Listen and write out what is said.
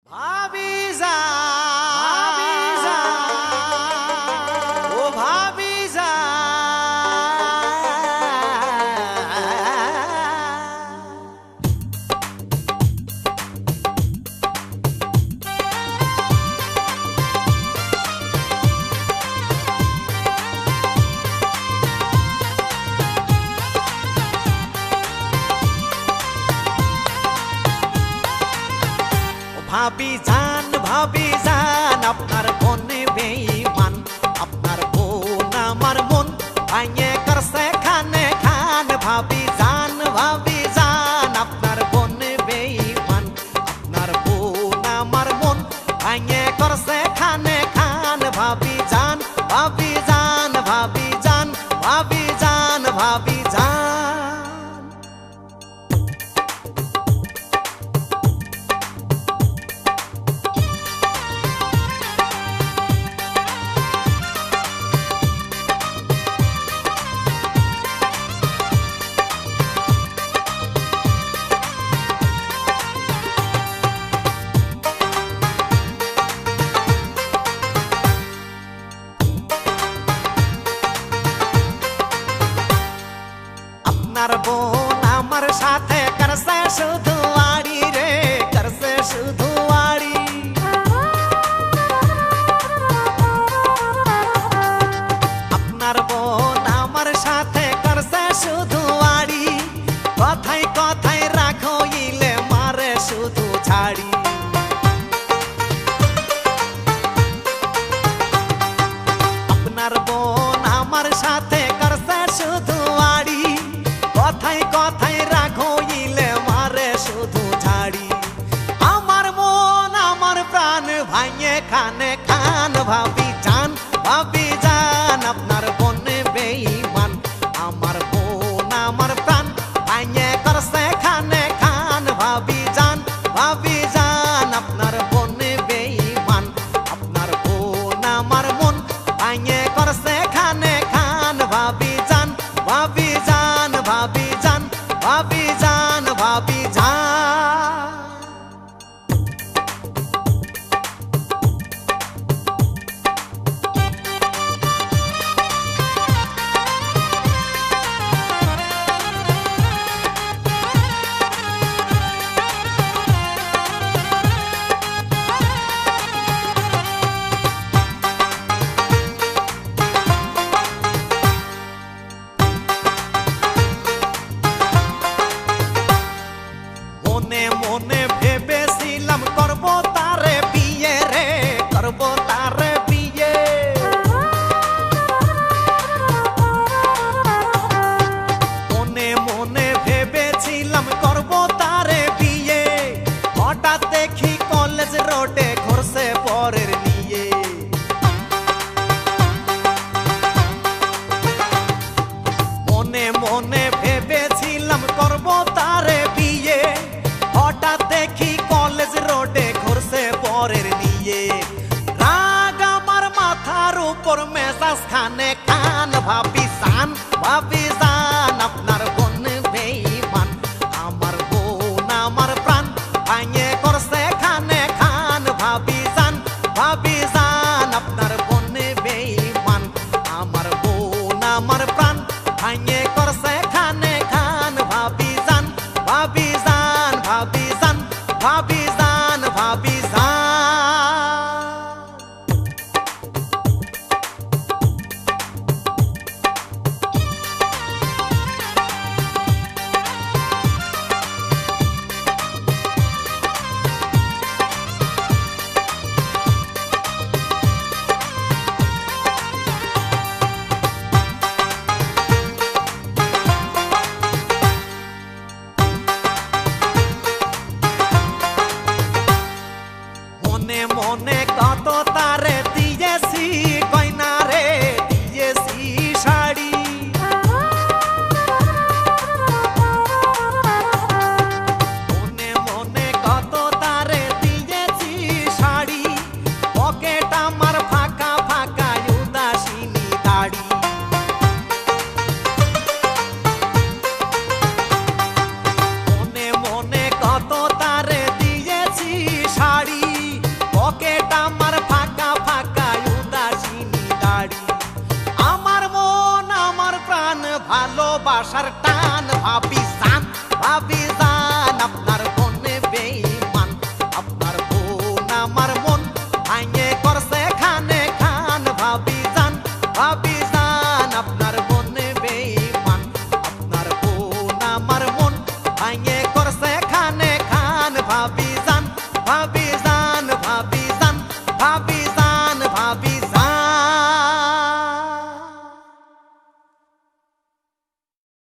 ভাবি যা ও ভাবি যা ভাবি যান আপনার মনে বেঈমান আপনার বোন আমার মন ভাঙে করছে খানে খান ভাবি যান আপনার মনে বেঈমান আপনার বোন আমার মন ভাঙে করছে খানে খান ভাবি যান ভাবি যান ভাবি যান ভাবি যান ভাবি যান আপনার বোন আমার সাথে করছে শুধু আড়ি রে করছে শুধু আড়ি আপনার বোন আমার সাথে করছে শুধু আড়ি কথায় কথায় রাখো ইলে মারে শুধু ছাড়ি আপনার বোন আমার সাথে করছে শুধু আড়ি কথায় কথায় রাখো ইলে মারে শুধু ঝাড়ি আমার মন আমার প্রাণ ভাঙে খানে খান ভাবি যান আপনার বনে বেঈমান আমার বোন আমার প্রাণ ভাঙে করছে খানে খান ভাবি যান আপনার বনে বেঈমান আপনার বোন আমার মন ভাঙে করছে খানে খান ভাবি যান ভাবি যান ভাবি যান ভাবি যান ভাবি যান মনে মনে ভেবেছিলাম করব তারে বিয়ে রে করব তারে বিয়ে মনে মনে ভেবেছিলাম করব তারে বিয়ে হঠাৎ দেখি কলেজ রোডে ঘুরছে পরের নিয়ে মনে মনে ভেবেছিলাম করব তারে বিয়ে হঠাৎ দেখি কলেজ রোডে ঘুরছে পরের নিয়ে রাগ আমার মাথার উপর মেজাজ খানে খান ভাবি যান আপনার বোন বেঈমান আমার বোন আমার প্রাণ ভাঙে করছে খানে খান ভাবি যান আপনার বোন বেঈমান আমার বোন আমার প্রাণ ভাঙে করছে খানে খান ভাবি যান ভাবি যান ভাবি যান ভাবি যান ভাবি যান মনে মনে কত তারে দিয়েছি কইনা রে দিয়েছি শাড়ি মনে মনে কত তারে দিয়েছি শাড়ি পকেট আমার ফাঁকা ফাঁকা উদাসীনী দাড়ি মনে মনে কত তারে দিয়েছি শাড়ি ভালোবাসার টান ভাবি জান আপনার মনে বেঈমান আপনার বোন আমার মন ভাঙে করছে খানে খান ভাবি জান আপনার মনে বেঈমান আপনার বোন আমার মন ভাঙে করছে খানে খান ভাবি জান ভাবি